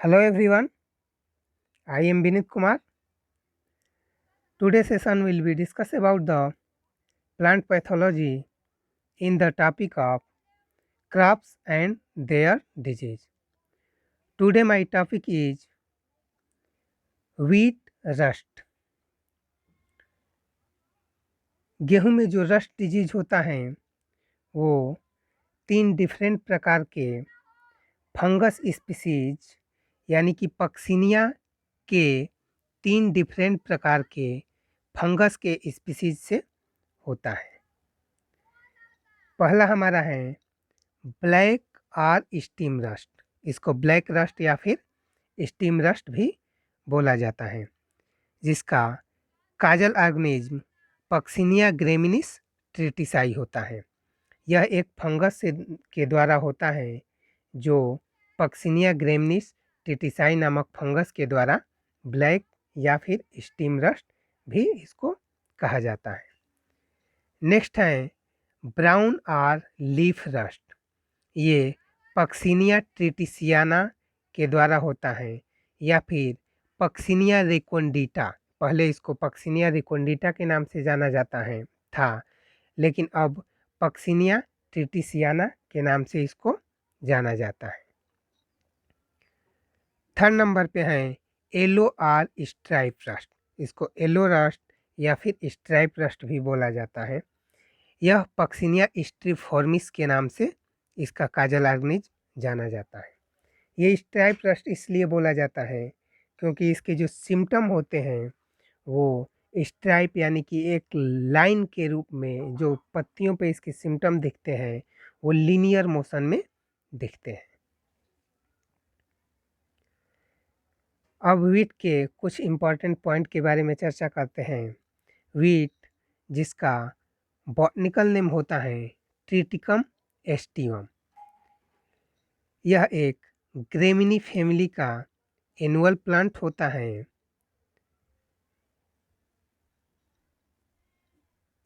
Hello everyone, I am Binit Kumar. Today's session will be discuss about the plant pathology in the topic of crops and their disease. Today my topic is wheat rust. गेहूं में जो rust disease होता है वो 3 different प्रकार के fungus species यानी कि पक्सिनिया के 3 डिफरेंट प्रकार के फंगस के स्पीसीज से होता है। पहला हमारा है ब्लैक और स्टीम रस्ट। इसको ब्लैक रस्ट या फिर स्टीम रस्ट भी बोला जाता है, जिसका काजल ऑर्गेनिज्म पक्सिनिया ग्रेमिनिस ट्रिटिसाई होता है। यह एक फंगस के द्वारा होता है जो पक्सिनिया ग्रेमिनिस ट्रिटिसाई नामक फंगस के द्वारा ब्लैक या फिर स्टीम रस्ट भी इसको कहा जाता है। नेक्स्ट है ब्राउन और लीफ रस्ट। ये पक्सिनिया ट्रिटिसियाना के द्वारा होता है या फिर पक्सिनिया रिकोंडिटा। पहले इसको पक्सिनिया रिकोंडिटा के नाम से जाना जाता है था, लेकिन अब पक्सिनिया ट्रिटिसियाना के नाम से इसको जाना जाता है। थर्ड नंबर पे है येलो और स्ट्राइप रस्ट। इसको येलो रस्ट या फिर स्ट्राइप रस्ट भी बोला जाता है। यह पक्सिनिया स्ट्रिफॉर्मिस के नाम से इसका काजल ऑर्गेनिज्म जाना जाता है। ये स्ट्राइप रस्ट इसलिए बोला जाता है क्योंकि इसके जो सिम्टम होते हैं वो स्ट्राइप यानी कि एक लाइन के रूप में जो पत्तियों पे इसके सिम्टम दिखते हैं वो लीनियर मोशन में दिखते हैं। अब वीट के कुछ इम्पॉर्टेंट पॉइंट के बारे में चर्चा करते हैं। वीट जिसका बॉटनिकल नेम होता है ट्रिटिकम एस्टिवम, यह एक ग्रेमिनी फैमिली का एनुअल प्लांट होता है।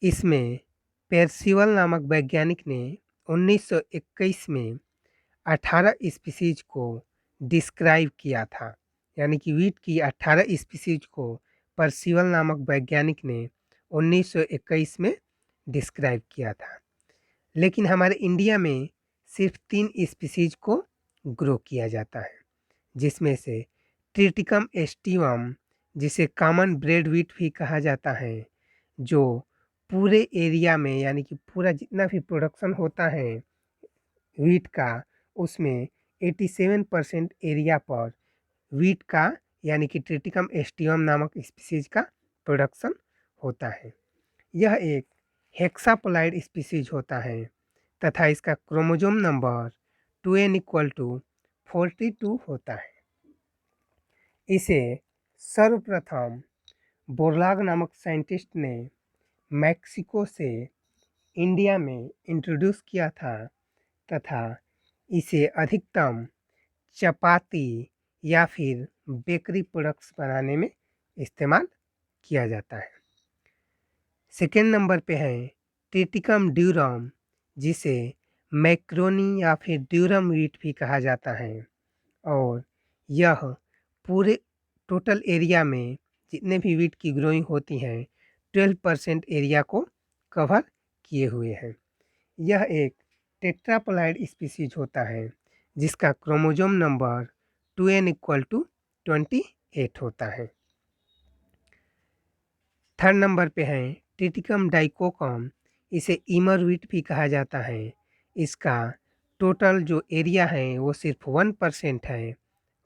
इसमें पेर्सिवल नामक वैज्ञानिक ने 1921 में 18 स्पीसीज को डिस्क्राइब किया था, यानी कि वीट की 18 स्पीसीज को पर्सिवल नामक वैज्ञानिक ने 1921 में डिस्क्राइब किया था। लेकिन हमारे इंडिया में सिर्फ 3 स्पीसीज को ग्रो किया जाता है, जिसमें से ट्रिटिकम एस्टिवम जिसे कॉमन ब्रेड वीट भी कहा जाता है, जो पूरे एरिया में यानी कि पूरा जितना भी प्रोडक्शन होता है वीट का उसमें 87% एरिया पर वीट का यानी कि ट्रिटिकम एस्टिवम नामक स्पीसीज का प्रोडक्शन होता है। यह एक हेक्सापोलाइड स्पीसीज होता है तथा इसका क्रोमोसोम नंबर 2n = 42 होता है। इसे सर्वप्रथम बोरलाग नामक साइंटिस्ट ने मैक्सिको से इंडिया में इंट्रोड्यूस किया था तथा इसे अधिकतम चपाती या फिर बेकरी प्रोडक्ट्स बनाने में इस्तेमाल किया जाता है। सेकेंड नंबर पे है ट्रिटिकम ड्यूरम, जिसे मैक्रोनी या फिर ड्यूरम वीट भी कहा जाता है, और यह पूरे टोटल एरिया में जितने भी वीट की ग्रोइंग होती हैं 12% एरिया को कवर किए हुए हैं। यह एक टेट्रापोलाइड स्पीसीज होता है जिसका क्रोमोसोम नंबर 2n = 28 होता है। थर्ड नंबर पे है ट्रिटिकम डाइकोकम, इसे ईमर वीट भी कहा जाता है। इसका टोटल जो एरिया है वो सिर्फ 1% है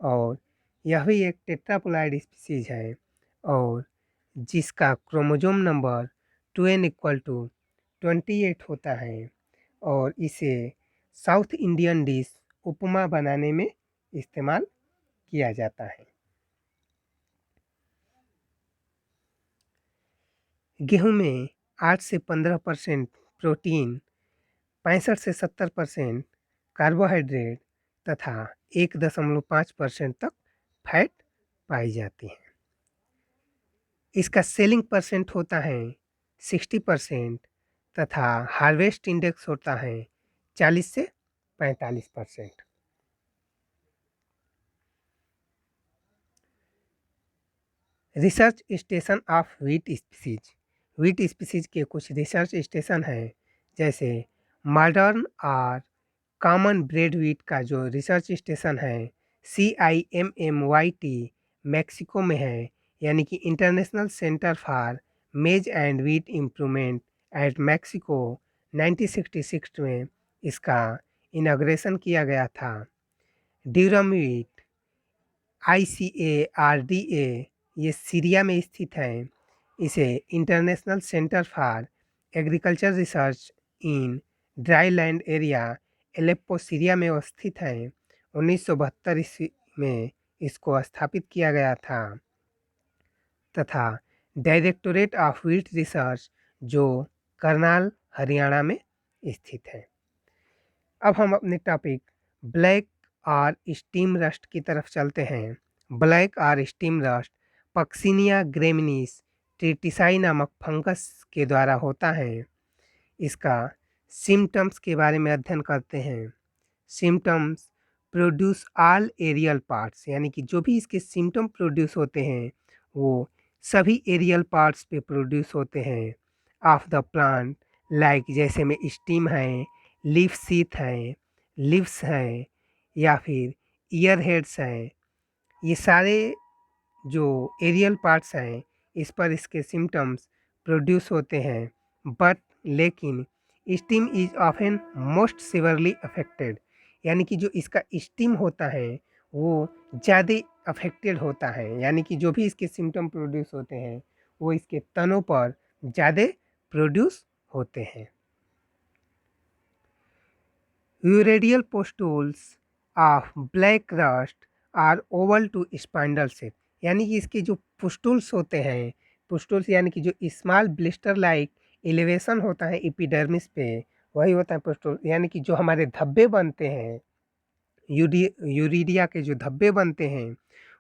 और यह भी एक टेट्रापोलाइड स्पीसीज है और जिसका क्रोमोसोम नंबर 2n = 28 होता है और इसे साउथ इंडियन डिश उपमा बनाने में इस्तेमाल किया जाता है। गेहूं में 8 से 15% प्रोटीन, 65 से 70% कार्बोहाइड्रेट तथा 1.5% तक फैट पाई जाती है। इसका सेलिंग परसेंट होता है 60% तथा हार्वेस्ट इंडेक्स होता है 40 से 45%। Research station of wheat species. Wheat species के कुछ रिसर्च स्टेशन हैं, जैसे मॉडर्न और कॉमन ब्रेड व्हीट का जो रिसर्च स्टेशन है CIMMYT मैक्सिको में है, यानी कि international centre for maize and wheat improvement at Mexico. 1966 में इसका इनाग्रेशन किया गया था। ड्यूरम व्हीट ICARDA ये सीरिया में स्थित है। इसे international centre for agriculture research in dry land area Aleppo Syria में स्थित है। 1972 ईस्वी में इसको स्थापित किया गया था। तथा डायरेक्टोरेट ऑफ व्हीट रिसर्च जो करनाल हरियाणा में स्थित है। अब हम अपने टॉपिक ब्लैक और स्टीम रस्ट की तरफ चलते हैं। ब्लैक और स्टीम रस्ट पक्सिनिया ग्रेमिनीस ट्रिटिसाई नामक फंगस के द्वारा होता है। इसका सिम्टम्स के बारे में अध्ययन करते हैं। Symptoms produce all aerial parts, यानी कि जो भी इसके सिम्टम प्रोड्यूस होते हैं वो सभी एरियल पार्ट्स पे प्रोड्यूस होते हैं ऑफ द प्लांट, लाइक जैसे में स्टीम है, लीफ सीथ है, लिव्स हैं, या फिर ईयर हेड्स हैं। ये सारे जो एरियल पार्ट्स हैं इस पर इसके सिम्टम्स प्रोड्यूस होते हैं। बट लेकिन steam is often most severely affected, यानी कि जो इसका स्टीम होता है वो ज़्यादा अफेक्टेड होता है, यानी कि जो भी इसके सिम्टम प्रोड्यूस होते हैं वो इसके तनों पर ज़्यादा प्रोड्यूस होते हैं। Uredial pustules of black rust are oval to spindle shape, यानी कि इसके जो पुस्टुल्स होते हैं, पुस्टुल्स यानी कि जो स्मॉल ब्लिस्टर लाइक एलिवेशन होता है एपिडर्मिस पे, वही होता है पुस्टुल। यानी कि जो हमारे धब्बे बनते हैं, यूरिडिया के जो धब्बे बनते हैं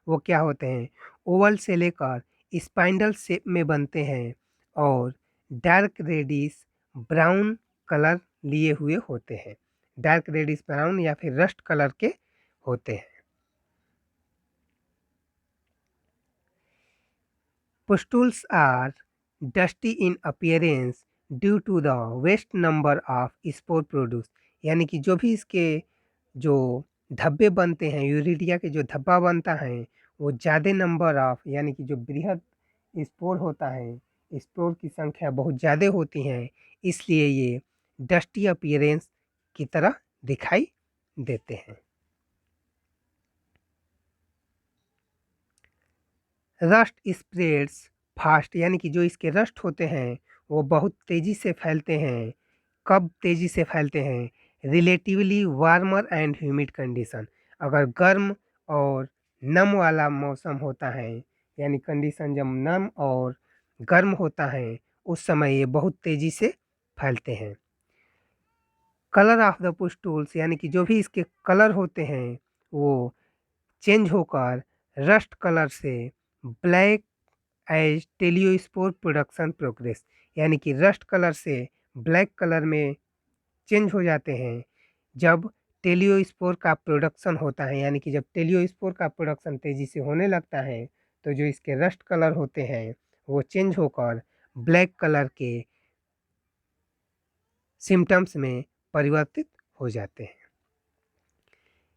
वो क्या होते हैं, ओवल से लेकर स्पाइंडल शेप में बनते हैं और डार्क रेडिश ब्राउन कलर लिए हुए होते हैं। डार्क रेडिश ब्राउन या फिर रस्ट कलर के होते हैं। Pustules are dusty in appearance due to the vast number of spore produce, यानी कि जो भी इसके जो धब्बे बनते हैं, यूरिडिया के जो धब्बा बनता है वो ज़्यादा नंबर ऑफ, यानी कि जो बृहद स्पोर होता है, स्पोर की संख्या बहुत ज़्यादा होती है, इसलिए ये डस्टी अपीयरेंस की तरह दिखाई देते हैं। रस्ट स्प्रेड्स फास्ट, यानी कि जो इसके रस्ट होते हैं वो बहुत तेज़ी से फैलते हैं। कब तेज़ी से फैलते हैं, relatively warmer and humid condition, अगर गर्म और नम वाला मौसम होता है, यानी कंडीशन जब नम और गर्म होता है उस समय ये बहुत तेज़ी से फैलते हैं। कलर ऑफ द पुस्टुल्स, यानी कि जो भी इसके कलर होते हैं वो चेंज होकर रस्ट कलर से ब्लैक एज टेलियोस्पोर प्रोडक्शन प्रोग्रेस, यानी कि रस्ट कलर से ब्लैक कलर में चेंज हो जाते हैं जब टेलियोस्पोर का प्रोडक्शन होता है। यानी कि जब टेलियोस्पोर का प्रोडक्शन तेज़ी से होने लगता है तो जो इसके रस्ट कलर होते हैं वो चेंज होकर ब्लैक कलर के सिम्टम्स में परिवर्तित हो जाते हैं।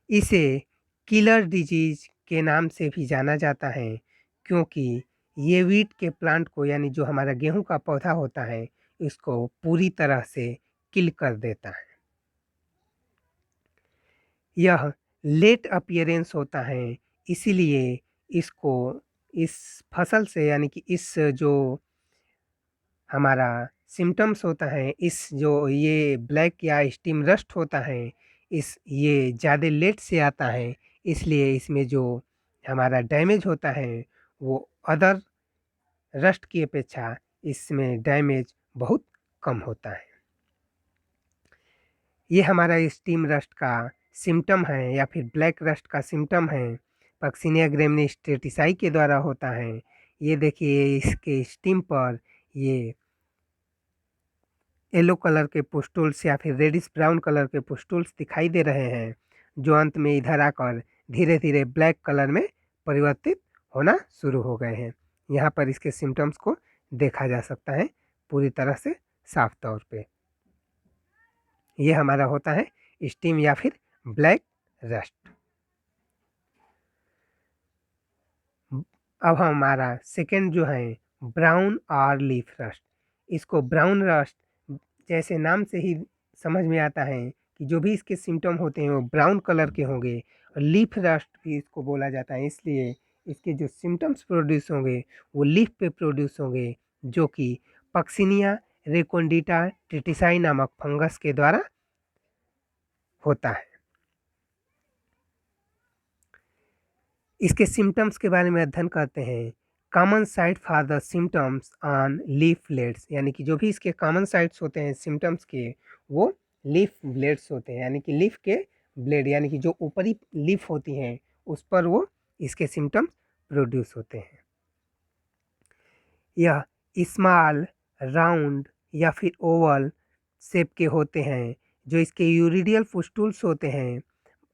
इसे किलर डिजीज के नाम से भी जाना जाता है, क्योंकि ये वीट के प्लांट को, यानी जो हमारा गेहूं का पौधा होता है, इसको पूरी तरह से किल कर देता है। यह लेट अपीयरेंस होता है, इसीलिए इसको इस फसल से, यानी कि इस जो हमारा सिम्टम्स होता है, इस जो ये ब्लैक या स्टीम रस्ट होता है, ये ज़्यादा लेट से आता है, इसलिए इसमें जो हमारा डैमेज होता है वो अदर रस्ट की अपेक्षा इसमें डैमेज बहुत कम होता है। ये हमारा स्टीम रस्ट का सिम्टम है या फिर ब्लैक रस्ट का सिम्टम है, पक्सिनिया ग्रेमिनीस ट्रिटिसाई के द्वारा होता है। ये देखिए इसके स्टीम पर ये येलो कलर के पुस्टुल्स या फिर रेडिश ब्राउन कलर के पुस्टुल्स दिखाई दे रहे हैं, जो अंत में इधर आकर धीरे धीरे ब्लैक कलर में परिवर्तित होना शुरू हो गए हैं। यहाँ पर इसके सिम्टम्स को देखा जा सकता है पूरी तरह से साफ तौर पे। ये हमारा होता है स्टीम या फिर ब्लैक रस्ट। अब हमारा सेकंड जो है ब्राउन और लीफ रस्ट। इसको ब्राउन रस्ट जैसे नाम से ही समझ में आता है कि जो भी इसके सिम्टम होते हैं वो ब्राउन कलर के होंगे, और लीफ रस्ट भी इसको बोला जाता है इसलिए इसके जो सिम्टम्स प्रोड्यूस होंगे वो लीफ पे प्रोड्यूस होंगे, जो कि पक्सिनिया रेकोंडिटा ट्रिटिसाई नामक फंगस के द्वारा होता है। इसके सिम्टम्स के बारे में अध्ययन करते हैं। Common site for the symptoms on leaf blades, यानी कि जो भी इसके कॉमन साइट्स होते हैं सिम्टम्स के वो लीफ ब्लेड्स होते हैं, यानी कि लीफ के ब्लेड यानी कि जो ऊपरी लीफ होती हैं उस पर वो इसके सिम्टम्स प्रोड्यूस होते हैं। यह स्मॉल, राउंड या फिर ओवल शेप के होते हैं। जो इसके यूरिडियल पुस्टुल्स होते हैं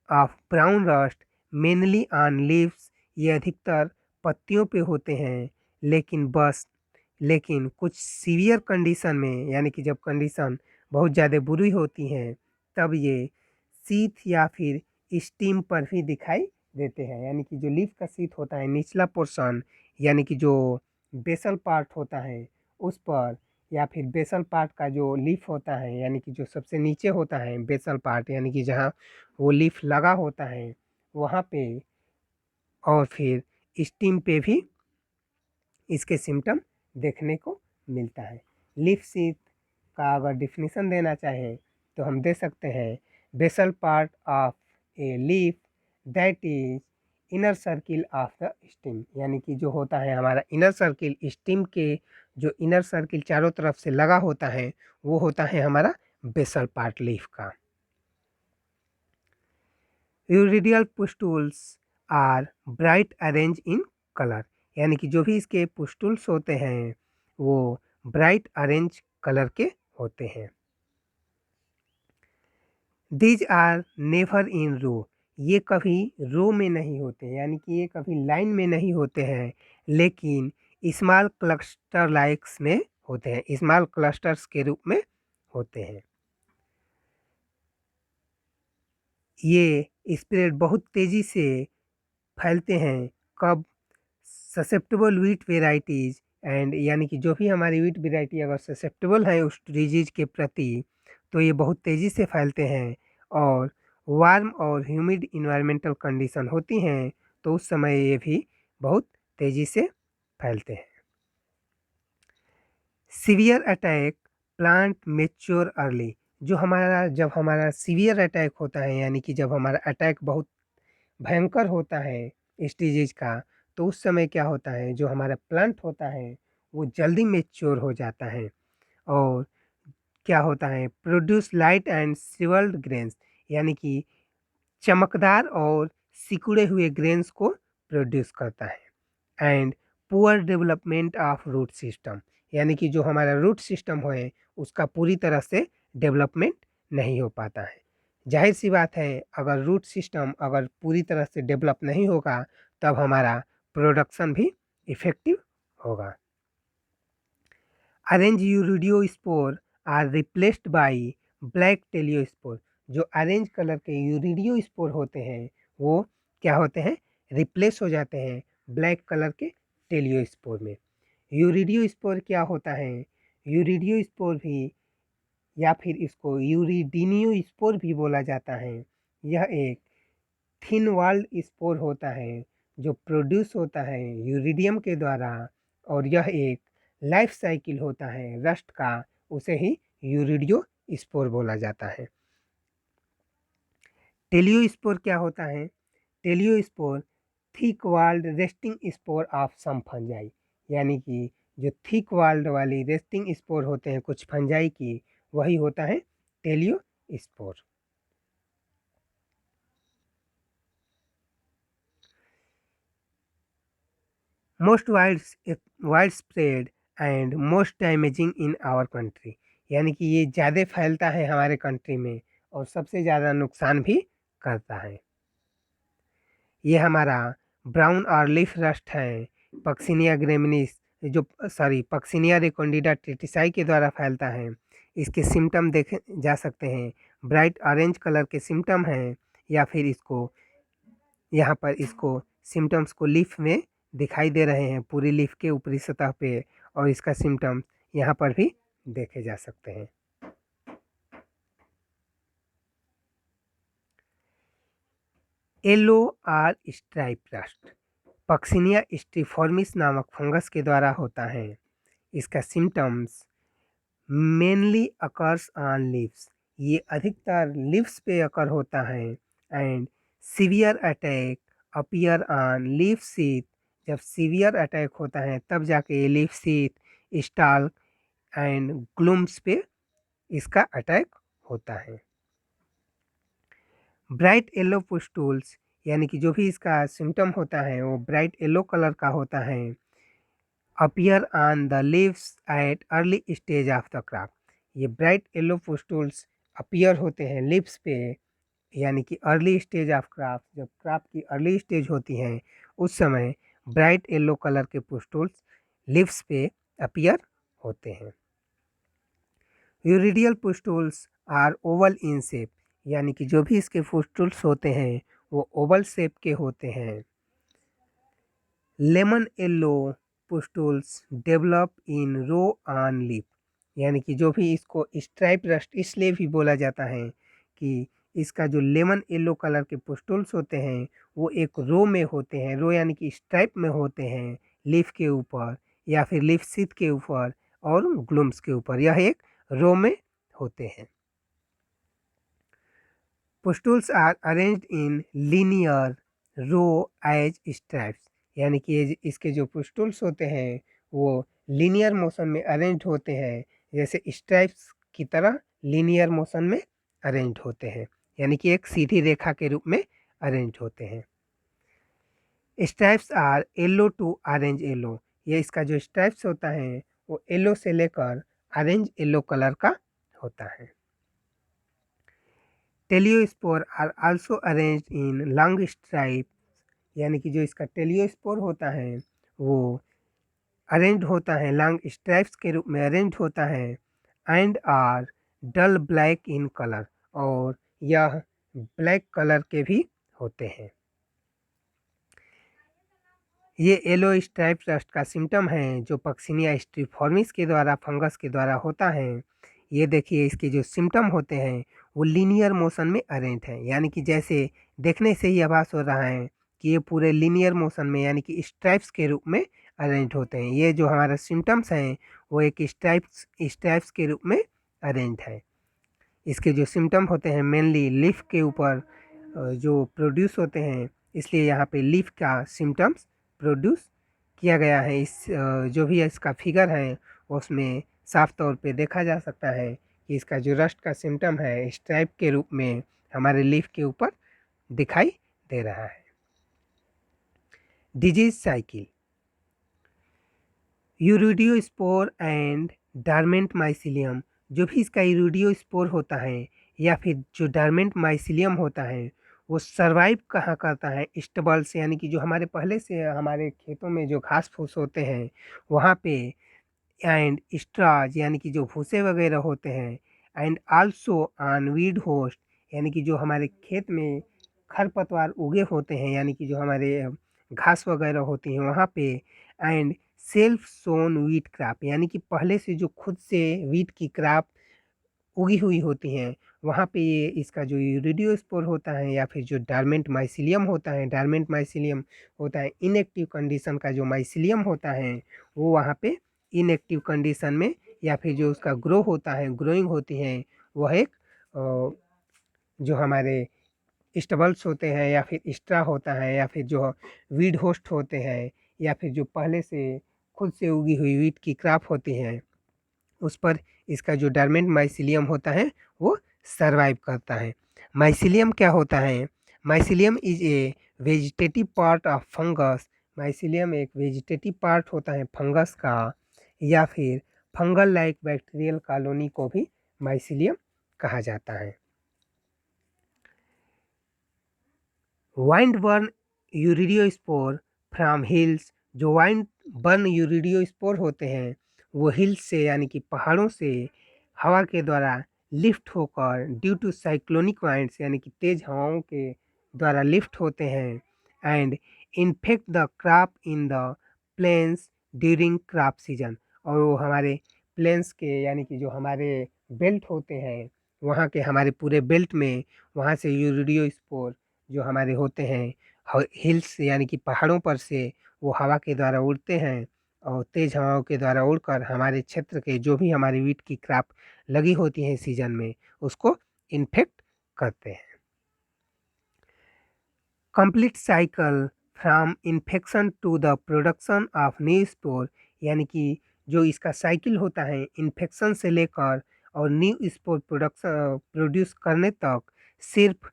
of brown rust mainly on leaves, ये अधिकतर पत्तियों पे होते हैं, लेकिन कुछ सीवियर कंडीशन में, यानी कि जब कंडीशन बहुत ज़्यादा बुरी होती हैं तब ये शीथ या फिर स्टीम पर भी दिखाई देते हैं। यानी कि जो लीफ का शीथ होता है निचला पोर्शन, यानी कि जो बेसल पार्ट होता है उस पर, या फिर बेसल पार्ट का जो लीफ होता है यानी कि जो सबसे नीचे होता है बेसल पार्ट, यानी कि जहाँ वो लीफ लगा होता है वहाँ पे, और फिर स्टीम पे भी इसके सिम्टम देखने को मिलता है। लीफ शीथ का अगर डिफिनीशन देना चाहें तो हम दे सकते हैं basal part of a leaf that is inner circle of the stem, यानी कि जो होता है हमारा इनर सर्किल स्टीम के, जो इनर सर्किल चारों तरफ से लगा होता है वो होता है हमारा बेसल पार्ट लीफ का। Uredial pustules are bright orange in colour, यानी कि जो भी इसके पुस्टुल्स होते हैं वो ब्राइट अरेंज कलर के होते हैं। दीज आर नेवर इन रो, ये कभी रो में नहीं होते, यानी कि ये कभी लाइन में नहीं होते हैं, लेकिन स्मॉल क्लस्टर लाइक्स में होते हैं, स्मॉल क्लस्टर्स के रूप में होते हैं। ये स्प्रेड बहुत तेज़ी से फैलते हैं कब, ससेप्टेबल वीट वेराइटीज़ एंड, यानी कि जो भी हमारी वीट वेराइटी अगर ससेप्टेबल है उस डिजीज़ के प्रति तो ये बहुत तेज़ी से फैलते हैं, और वार्म और ह्यूमिड इन्वायरमेंटल कंडीशन होती हैं तो उस समय ये भी बहुत तेज़ी से फैलते हैं। Severe attack plant mature early, जब हमारा सीवियर अटैक होता है यानी कि जब हमारा अटैक बहुत भयंकर होता है इस डिजीज़ का, तो उस समय क्या होता है जो हमारा प्लांट होता है वो जल्दी मैच्योर हो जाता है, और क्या होता है produce light and shrivelled grains, यानी कि चमकदार और सिकुड़े हुए ग्रेन्स को प्रोड्यूस करता है। And poor development of root system, यानी कि जो हमारा रूट सिस्टम है उसका पूरी तरह से डेवलपमेंट नहीं हो पाता है। जाहिर सी बात है अगर रूट सिस्टम अगर पूरी तरह से डेवलप नहीं होगा तब हमारा प्रोडक्शन भी इफ़ेक्टिव होगा। Orange urediospore are replaced by black teliospore, जो ऑरेंज कलर के यूरिडियोस्पोर होते हैं वो क्या होते हैं, रिप्लेस हो जाते हैं ब्लैक कलर के टेलियोस्पोर में। यूरिडियोस्पोर क्या होता है, यूरिडियोस्पोर भी या फिर इसको यूरिडिनियोस्पोर भी बोला जाता है। यह एक थिन वॉल्ड स्पोर होता है जो प्रोड्यूस होता है यूरिडियम के द्वारा, और यह एक लाइफ साइकिल होता है रस्ट का, उसे ही यूरिडियो स्पोर बोला जाता है। टेलियोस्पोर क्या होता है, teliospore thick walled resting spore of some fungi, यानी कि जो थिक वाल्ड वाली रेस्टिंग स्पोर होते हैं कुछ फंजाई की, वही होता है teliospore. Most wide spread and most damaging in our country, यानी कि ये ज़्यादा फैलता है हमारे कंट्री में और सबसे ज़्यादा नुकसान भी करता है। ये हमारा ब्राउन और लीफ रस्ट है, पक्सिनिया ग्रेमिनिस पक्सिनिया रेकोंडिडा ट्रिटिसाई के द्वारा फैलता है। इसके सिम्टम देखे जा सकते हैं, ब्राइट ऑरेंज कलर के सिम्टम हैं, या फिर यहाँ पर इसको सिम्टम्स को लीफ में दिखाई दे रहे हैं, पूरी लीफ के ऊपरी सतह पे, और इसका सिम्टम्स यहाँ पर भी देखे जा सकते हैं। Yellow or stripe rust Puccinia striiformis नामक फंगस के द्वारा होता है। इसका symptoms mainly occurs on leaves, ये अधिकतर लीव्स पे अकर होता है। And severe attack appear on leaf sheath, जब सीवियर अटैक होता है तब जाके ये leaf sheath, stalk and glumes पे इसका अटैक होता है। ब्राइट येलो पुस्टूल्स, यानी कि जो भी इसका सिम्टम होता है वो ब्राइट येलो कलर का होता है। Appear on the leaves at early stage of the crop, ये ब्राइट येलो पुस्टूल्स अपीयर होते हैं लीव्स पे, यानी कि अर्ली स्टेज ऑफ क्रॉप, जब क्रॉप की अर्ली स्टेज होती है उस समय ब्राइट येलो कलर के पुस्टूल्स लीव्स पे अपीयर होते हैं। यूरिडियल पुस्टूल्स आर ओवल इन शेप, यानी कि जो भी इसके पुस्टूल्स होते हैं वो ओवल शेप के होते हैं। Lemon yellow pustules develop in row on leaf, यानी कि जो भी इसको स्ट्राइप रस्ट इसलिए भी बोला जाता है कि इसका जो लेमन येलो कलर के पुस्टूल्स होते हैं वो एक रो में होते हैं, रो यानी कि स्ट्राइप में होते हैं, लीफ के ऊपर या फिर लीफ सीथ के ऊपर और ग्लूम्स के ऊपर, यह एक रो में होते हैं। Pustules are arranged in linear row as stripes, यानी कि इसके जो पुस्टूल्स होते हैं वो लीनियर मोशन में अरेंज्ड होते हैं, जैसे स्ट्राइप्स की तरह लीनियर मोशन में अरेंज्ड होते हैं, यानी कि एक सीधी रेखा के रूप में अरेंज्ड होते हैं। Stripes are yellow to orange yellow, ये इसका जो स्ट्राइप्स होता है वो येलो से लेकर ऑरेंज येलो कलर का होता है। Teliospore are also arranged in long stripe, यानी कि जो इसका टेलियोस्पोर होता है वो अरेंज्ड होता है लॉन्ग स्ट्राइप्स के रूप में अरेंज्ड होता है। And are dull black in colour, और यह ब्लैक कलर के भी होते हैं। ये येलो स्ट्राइप रस्ट का सिम्टम है जो पक्सिनिया स्ट्रीफॉर्मिस के द्वारा फंगस के द्वारा होता है। ये देखिए इसके जो सिम्टम होते हैं वो लीनियर मोशन में अरेंज है, यानी कि जैसे देखने से ही आभास हो रहा है कि ये पूरे लीनियर मोशन में यानी कि स्ट्राइप्स के रूप में अरेंज होते हैं। ये जो हमारा सिम्टम्स हैं वो एक स्ट्राइप्स के रूप में अरेंज है। इसके जो सिम्टम होते हैं मेनली लीफ के ऊपर जो प्रोड्यूस होते हैं, इसलिए यहाँ पे लीफ का सिम्टम्स प्रोड्यूस किया गया है। इस जो भी इसका फिगर है उसमें साफ तौर पे देखा जा सकता है कि इसका जो रस्ट का सिम्टम है स्ट्राइप के रूप में हमारे लीफ के ऊपर दिखाई दे रहा है। Disease cycle, urediospore and dormant mycelium, जो भी इसका यूरिडियोस्पोर होता है या फिर जो डॉर्मेंट माइसिलियम होता है वो सर्वाइव कहाँ करता है स्टबल्स, यानी कि जो हमारे पहले से हमारे खेतों में जो घास फूस होते हैं वहाँ पे, एंड स्ट्राज यानी कि जो भूसे वगैरह होते हैं, and also on weed host, यानी कि जो हमारे खेत में खरपतवार उगे होते हैं यानी कि जो हमारे घास वगैरह होती हैं वहाँ पे, and self sown wheat crop, यानी कि पहले से जो खुद से वीट की क्रॉप उगी हुई होती हैं वहाँ पे ये इसका जो यूरिडियोस्पोर होता है या फिर जो डॉर्मेंट माइसिलियम होता है, डॉर्मेंट माइसिलियम होता है इनएक्टिव कंडीशन का जो माइसिलियम होता है वो वहाँ पे इनएक्टिव कंडीशन में या फिर जो उसका ग्रो होता है ग्रोइंग होती है वह एक जो हमारे स्टबल्स होते हैं या फिर स्ट्रा होता है या फिर जो वीड होस्ट होते हैं या फिर जो पहले से खुद से उगी हुई वीट की क्रॉप होती हैं उस पर इसका जो डॉर्मेंट माइसिलियम होता है वो सर्वाइव करता है। माइसिलियम क्या होता है? Mycelium is a vegetative part of fungus, mycelium एक वेजिटेटिव पार्ट होता है फंगस का, या फिर फंगल लाइक बैक्टीरियल कॉलोनी को भी माइसिलियम कहा जाता है। वाइंड वर्न यूरिडियोस्पोर फ्रॉम हिल्स जो वाइन बर्न यूरिडियोस्पोर होते हैं वो हिल्स से यानी कि पहाड़ों से हवा के द्वारा लिफ्ट होकर ड्यू टू साइक्लोनिक वाइंड्स यानी कि तेज हवाओं के द्वारा लिफ्ट होते हैं and infect the crop in the plains during crop season. और वो हमारे प्लेन्स के यानी कि जो हमारे बेल्ट होते हैं वहाँ के हमारे पूरे बेल्ट में वहाँ से यूरिडियोस्पोर जो हमारे होते हैं हिल्स यानी कि पहाड़ों पर से वो हवा के द्वारा उड़ते हैं और तेज हवाओं के द्वारा उड़कर हमारे क्षेत्र के जो भी हमारी वीट की क्रॉप लगी होती है सीजन में उसको इन्फेक्ट करते हैं। Complete cycle from infection to the production of new spore यानी कि जो इसका साइकिल होता है इन्फेक्शन से लेकर और न्यू स्पोर प्रोड्यूस करने तक सिर्फ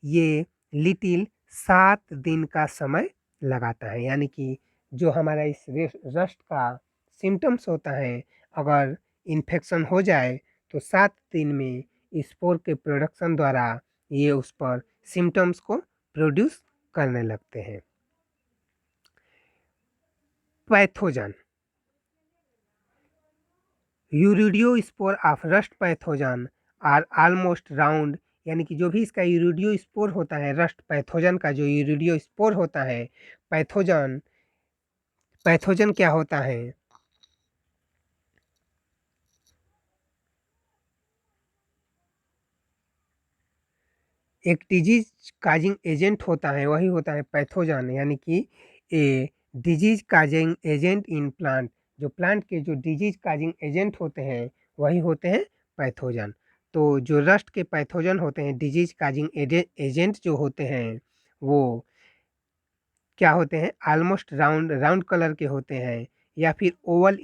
ये लिटिल 7 दिन का समय लगाता है। यानी कि जो हमारा इस रस्ट का सिम्टम्स होता है अगर इन्फेक्शन हो जाए तो 7 दिन में स्पोर के प्रोडक्शन द्वारा ये उस पर सिम्टम्स को प्रोड्यूस करने लगते हैं। Pathogen urediospore of rust pathogen are almost round यानी कि जो भी इसका यूरिडियोस्पोर होता है रस्ट पैथोजन का जो यूरिडियोस्पोर होता है पैथोजन पैथोजन क्या होता है एक डिजीज काजिंग एजेंट होता है वही होता है पैथोजन यानी कि a disease causing agent in plant जो प्लांट के जो डिजीज काजिंग एजेंट होते हैं वही होते हैं पैथोजन। तो जो रस्ट के पैथोजन होते हैं डिजीज काजिंग एजेंट जो होते हैं वो क्या होते हैं ऑलमोस्ट राउंड राउंड कलर के होते हैं या फिर ओवल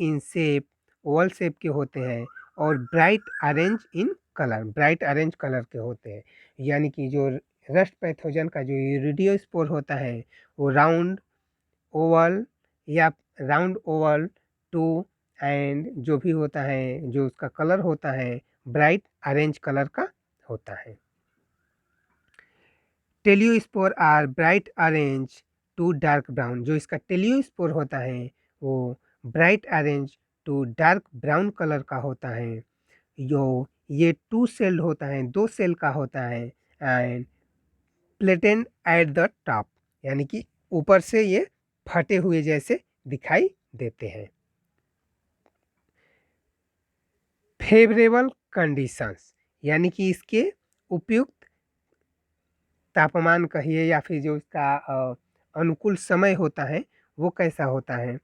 शेप के होते हैं और ब्राइट ऑरेंज कलर के होते हैं। यानी कि जो रस्ट पैथोजन का जो यूरिडियोस्पोर होता है वो oval round oval to and जो भी होता है जो उसका कलर होता है ब्राइट ऑरेंज कलर का होता है। Teliospore are bright orange to dark brown जो इसका टेलियोस्पोर होता है वो bright orange to dark brown colour का होता है। जो ये 2 सेल्ड होता है 2 सेल का होता है and flattened at the top यानी कि ऊपर से ये फटे हुए जैसे दिखाई देते हैं। फेवरेबल कंडीशंस यानी कि इसके उपयुक्त तापमान कहिए या फिर जो इसका अनुकूल समय होता है वो कैसा होता है।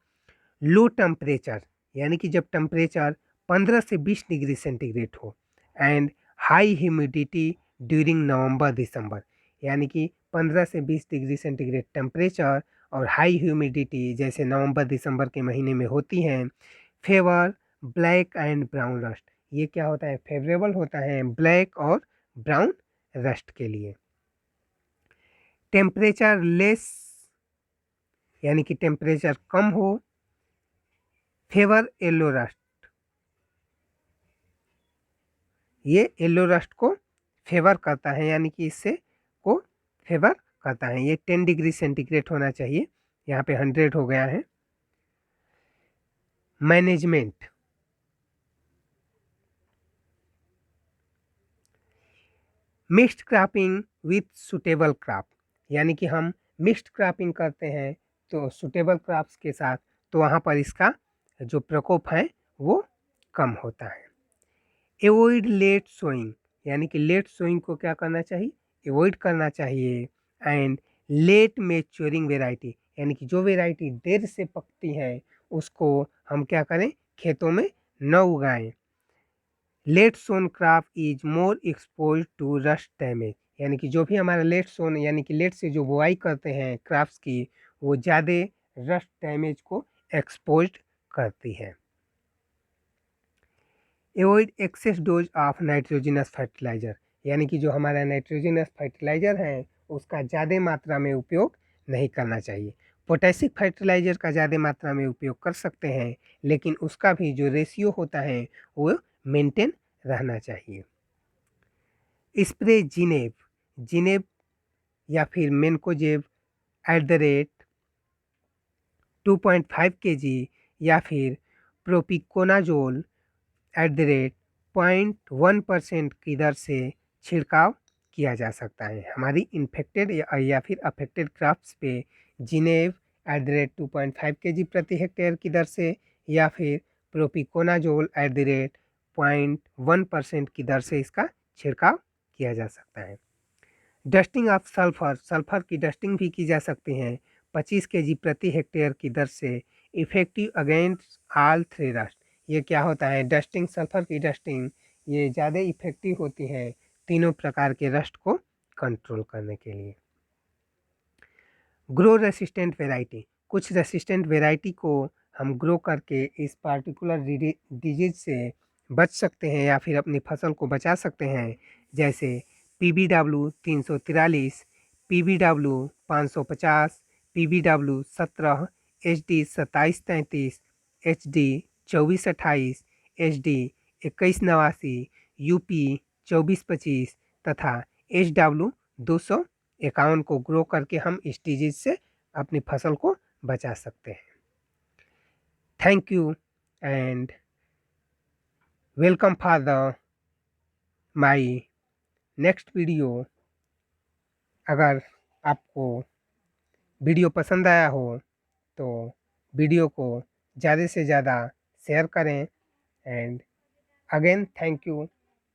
लो टेम्परेचर यानी कि जब टेम्परेचर 15 से 20 डिग्री सेंटीग्रेड हो एंड हाई ह्यूमिडिटी ड्यूरिंग नवंबर दिसंबर यानी कि 15 से 20 डिग्री सेंटीग्रेड टेम्परेचर और हाई ह्यूमिडिटी जैसे नवंबर दिसंबर के महीने में होती हैं। Favour black and brown rust ये क्या होता है फेवरेबल होता है ब्लैक और ब्राउन रस्ट के लिए। टेम्परेचर लेस यानी कि टेम्परेचर कम हो फेवर येलो रस्ट ये येलो रस्ट को फेवर करता है यानी कि इससे को फेवर करता है। ये 10 डिग्री सेंटीग्रेड होना चाहिए यहाँ पे 100 हो गया है। Management mixed cropping with suitable crop यानी कि हम मिक्स्ड क्रॉपिंग करते हैं तो सुटेबल क्रॉप्स के साथ तो वहाँ पर इसका जो प्रकोप है वो कम होता है। एवॉइड लेट सोइंग यानी कि लेट सोइंग को क्या करना चाहिए एवॉइड करना चाहिए एंड लेट मैच्योरिंग वेराइटी यानी कि जो वेराइटी देर से पकती है उसको हम क्या करें खेतों में न उगाएं। Late sown crop is more expose to rust damage यानी कि जो भी हमारा लेट सोन यानी कि लेट से जो बुआई करते हैं क्रॉप्स की वो ज़्यादा रस्ट डैमेज को एक्सपोज करती है। Avoid excess dose of nitrogenous fertiliser यानी कि जो हमारा नाइट्रोजनस फर्टिलाइज़र है उसका ज़्यादा मात्रा में उपयोग नहीं करना चाहिए। पोटेशिक फर्टिलाइज़र का ज़्यादा मात्रा में उपयोग कर सकते हैं लेकिन उसका भी जो रेशियो होता है वो मेंटेन रहना चाहिए। स्प्रे जिनेब या फिर मेनकोजेब @ 2.5 केजी या फिर प्रोपिकोनाजोल @0.1% की दर से छिड़काव किया जा सकता है। हमारी इन्फेक्टेड या फिर अफेक्टेड क्रॉप्स पे जिनेव @2.5 केजी प्रति हेक्टेयर की दर से या फिर प्रोपिकोनाजोल @0.1% की दर से इसका छिड़काव किया जा सकता है। डस्टिंग ऑफ सल्फर, सल्फर की डस्टिंग भी की जा सकती है 25 केजी प्रति हेक्टेयर की दर से, effective against all three rust. ये क्या होता है, डस्टिंग, सल्फर की डस्टिंग ये ज़्यादा इफेक्टिव होती है तीनों प्रकार के रस्ट को कंट्रोल करने के लिए। ग्रो रेसिस्टेंट वेराइटी, कुछ रेसिस्टेंट वेराइटी को हम ग्रो करके इस पार्टिकुलर डिजीज से बच सकते हैं या फिर अपनी फसल को बचा सकते हैं, जैसे PBW 343, PBW 550, PBW 17, HD 2733, HD 2428, HD 2189, UP 2425 तथा HW 251 को ग्रो करके हम इस डिजीज से अपनी फसल को बचा सकते हैं। Thank you and welcome for the my next video. अगर आपको वीडियो पसंद आया हो तो वीडियो को ज़्यादा से ज़्यादा शेयर करें एंड अगेन थैंक यू।